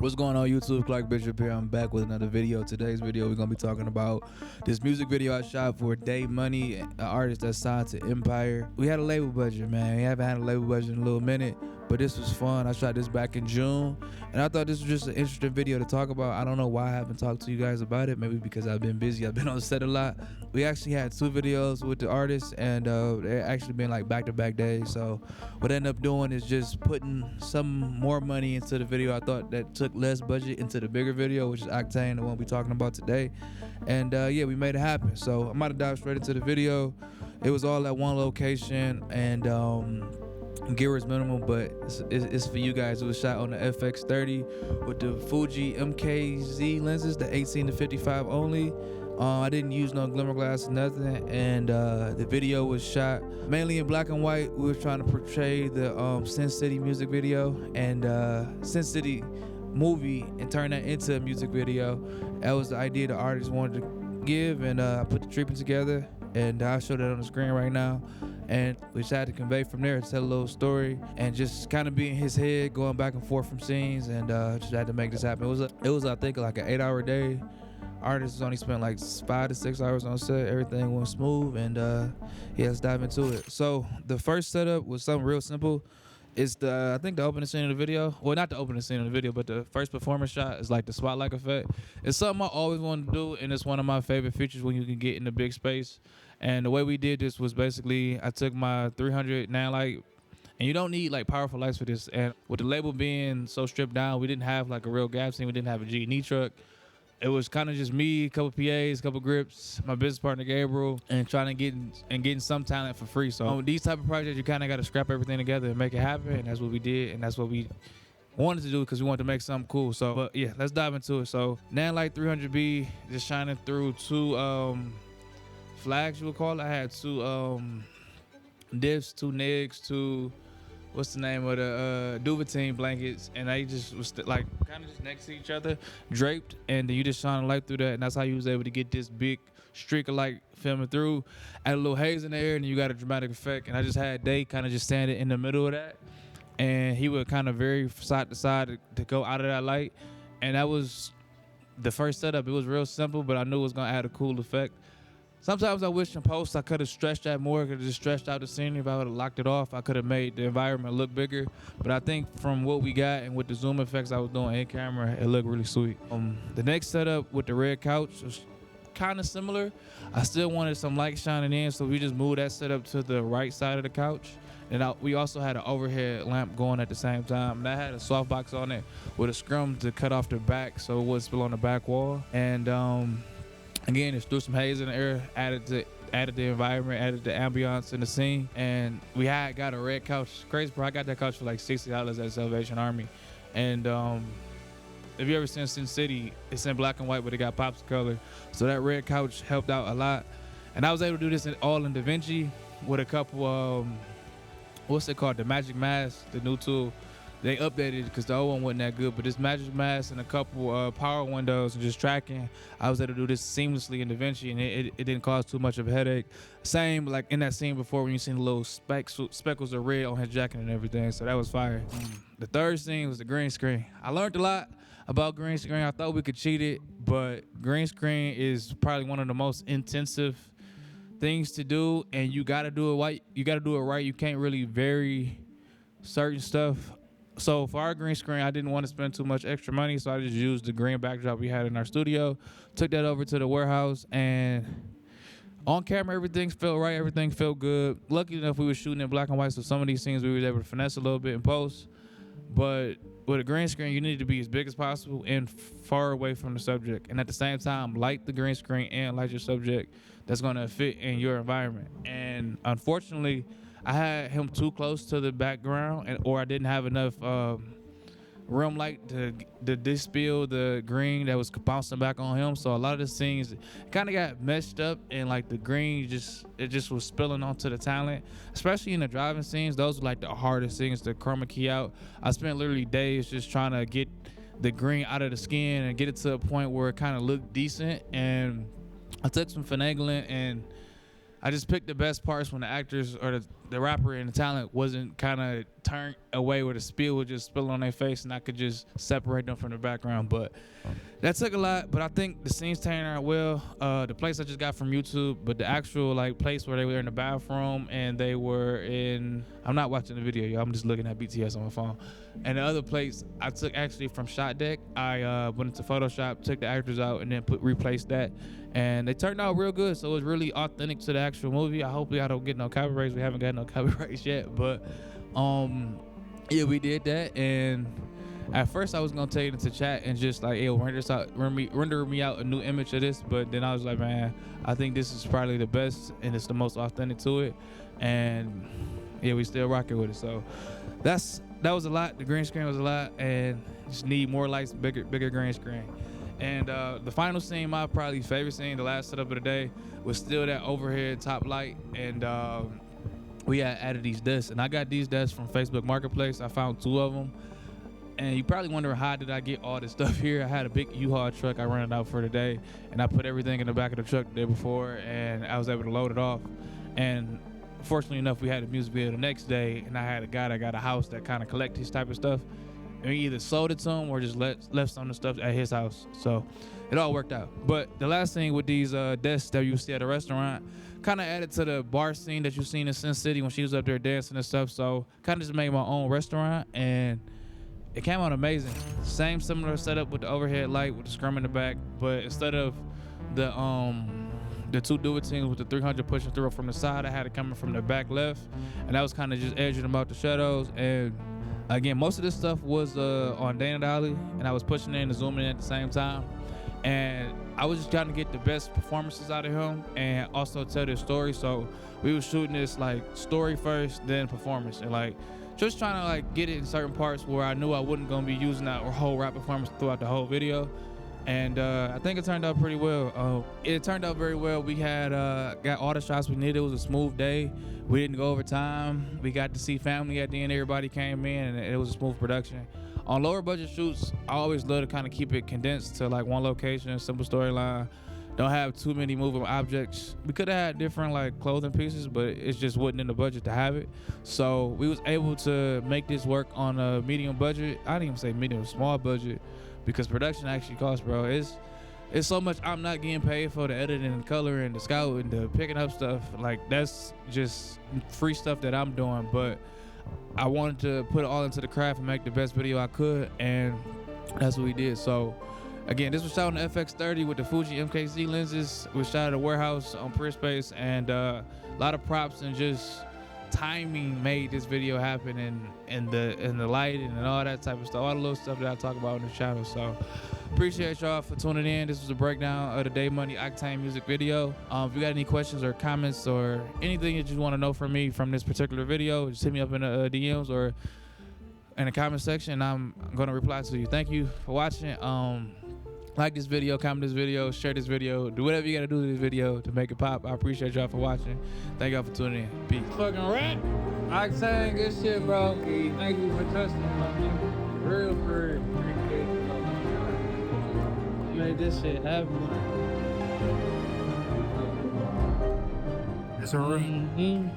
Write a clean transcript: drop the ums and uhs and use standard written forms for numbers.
What's going on YouTube? Clark Bishop here. I'm back with another video. Today's video we're gonna be talking about this music video I shot for Dae Money, an artist that's signed to Empire. We had a label budget, man. We haven't had a label budget in a little minute, but this was fun. I shot this back in June, and I thought this was just an interesting video to talk about. I don't know why I haven't talked to you guys about it. Maybe because I've been busy. I've been on set a lot. We actually had 2 videos with the artist, and they're actually been like back-to-back days. So what I ended up doing is just putting some more money into the video I thought that took less budget into the bigger video, which is Octane, the one we're talking about today. And yeah, we made it happen. So I'm about to dive straight into the video. It was all at one location, and gear was minimal, but it's for you guys. It was shot on the FX30 with the Fuji MK lenses, the 18 to 55 only. I didn't use no glimmer glass or nothing, and the video was shot mainly in black and white. We were trying to portray the Sin City music video and Sin City movie and turn that into a music video. That was the idea the artist wanted to give, and I put the treatment together, and I showed it on the screen right now. And we just had to convey from there, tell a little story, and just kind of be in his head, going back and forth from scenes, and just had to make this happen. It was I think like an 8-hour day. Artists only spent like 5 to 6 hours on set. Everything went smooth, and yeah, let's dive into it. So the first setup was something real simple. It's I think the opening scene of the video. Well, not the opening scene of the video, but the first performance shot is like the spotlight effect. It's something I always wanted to do, and it's one of my favorite features when you can get in the big space. And the way we did this was basically I took my 300 nan light, and you don't need like powerful lights for this. And with the label being so stripped down, we didn't have like a real gap scene. We didn't have a G&E truck. It was kind of just me, a couple PAs, a couple grips, my business partner Gabriel, and trying to getting some talent for free. So on these type of projects, you kind of got to scrap everything together and make it happen. And that's what we did, and that's what we wanted to do because we wanted to make something cool. So, but yeah, let's dive into it. So nan light 300B, just shining through 2 flags, you would call it. I had 2 diffs, 2 nigs, 2. What's the name of the duvetine blankets, and they just was like kind of just next to each other, draped, and then you just shine a light through that, and that's how you was able to get this big streak of light filming through. Add a little haze in the air, and you got a dramatic effect. And I just had Dae kind of just standing in the middle of that, and he would kind of vary side to side to go out of that light. And that was the first setup. It was real simple, but I knew it was gonna add a cool effect. Sometimes I wish in post I could have stretched that more, could have just stretched out the scenery. If I would have locked it off, I could have made the environment look bigger. But I think from what we got and with the zoom effects I was doing in camera, it looked really sweet. The next setup with the red couch was kind of similar. I still wanted some light shining in, so we just moved that setup to the right side of the couch. And we also had an overhead lamp going at the same time. And that had a softbox on it with a scrum to cut off the back so it wouldn't spill on the back wall. And again, just threw some haze in the air, added the environment, added the ambiance in the scene, and we had got a red couch. Crazy, bro. I got that couch for like $60 at Salvation Army. And if you ever seen Sin City, it's in black and white, but it got pops of color. So that red couch helped out a lot. And I was able to do this all in DaVinci with a couple, what's it called? The Magic Mask, the new tool. They updated it because the old one wasn't that good, but this Magic Mask and a couple power windows and just tracking, I was able to do this seamlessly in DaVinci, and it didn't cause too much of a headache. Same like in that scene before when you seen the little speckles of red on his jacket and everything, so that was fire. The third scene was the green screen. I learned a lot about green screen. I thought we could cheat it, but green screen is probably one of the most intensive things to do, and you gotta do it right. You gotta do it right. You can't really vary certain stuff. So for our green screen, I didn't want to spend too much extra money, so I just used the green backdrop we had in our studio, took that over to the warehouse, and on camera, everything felt right, everything felt good. Lucky enough, we were shooting in black and white, so some of these scenes we were able to finesse a little bit in post. But with a green screen, you need to be as big as possible and far away from the subject, and at the same time, light the green screen and light your subject that's gonna fit in your environment. And unfortunately, I had him too close to the background, or I didn't have enough room light to dispel the green that was bouncing back on him. So a lot of the scenes kind of got messed up, and like the green just was spilling onto the talent, especially in the driving scenes. Those were like the hardest scenes to chroma key out. I spent literally days just trying to get the green out of the skin and get it to a point where it kind of looked decent. And I took some finagling, and I just picked the best parts when the actors or the rapper and the talent wasn't kind of turned away where the spill would just spill on their face and I could just separate them from the background. But that took a lot, but I think the scenes turned out well. The place I just got from YouTube, but the actual like place where they were in the bathroom and they were in, I'm not watching the video, yo, I'm just looking at BTS on my phone. And the other place I took actually from Shot Deck. I went into Photoshop, took the actors out, and then replaced that. And they turned out real good, so it was really authentic to the actual movie. Hopefully I don't get no copyrights. We haven't got no copyrights yet, but yeah, we did that. And at first I was gonna take it into chat and just like, yo, render me out a new image of this, but then I was like, man, I think this is probably the best and it's the most authentic to it. And yeah, we still rocking with it. So that was a lot. The green screen was a lot, and just need more lights, bigger green screen. And the final scene, my probably favorite scene, the last setup of the day, was still that overhead top light. And we had added these desks, and I got these desks from Facebook Marketplace. I found 2 of them. And you probably wonder, how did I get all this stuff here? I had a big U-Haul truck I rented out for the day, and I put everything in the back of the truck the day before, and I was able to load it off. And fortunately enough, we had a music video the next day, and I had a guy that got a house that kind of collects this type of stuff. And we either sold it to him or just left some of the stuff at his house. So it all worked out. But the last thing with these desks that you see at a restaurant kind of added to the bar scene that you seen in Sin City when she was up there dancing and stuff. So kind of just made my own restaurant, and it came out amazing. Same similar setup with the overhead light with the scrum in the back, but instead of the 2 duotines with the 300 pushing through from the side, I had it coming from the back left, and that was kind of just edging them out the shadows. And again, most of this stuff was on Dana Dolly, and I was pushing in and zooming in at the same time. And I was just trying to get the best performances out of him and also tell this story. So we were shooting this like story first, then performance, and like just trying to like get it in certain parts where I knew I wasn't gonna be using that whole rap performance throughout the whole video. And I think it turned out pretty well. It turned out very well. We had got all the shots we needed. It was a smooth day. We didn't go over time. We got to see family at the end. Everybody came in, and it was a smooth production. On lower budget shoots, I always love to kind of keep it condensed to like one location, simple storyline. Don't have too many moving objects. We could have had different like clothing pieces, but it just wasn't in the budget to have it. So we was able to make this work on a medium budget. I didn't even say medium, small budget, because production actually costs, bro. It's so much I'm not getting paid for, the editing and the color and the scout and the picking up stuff. Like that's just free stuff that I'm doing, but I wanted to put it all into the craft and make the best video I could, and that's what we did. So again, this was shot on the FX30 with the Fuji MK lenses. We shot at a warehouse on PeerSpace, and a lot of props and just timing made this video happen, and the lighting and all that type of stuff, all the little stuff that I talk about on the channel. So appreciate y'all for tuning in. This was a breakdown of the Dae Money Octane music video. If you got any questions or comments or anything that you want to know from me from this particular video, just hit me up in the DMs or in the comment section. I'm gonna reply to you. Thank you for watching. Like this video, comment this video, share this video, do whatever you gotta do to this video to make it pop. I appreciate y'all for watching. Thank y'all for tuning in. Peace. Fucking rat. Octane, good shit, bro. Thank you for trusting me. Real for real. You made this shit happen. It's a real.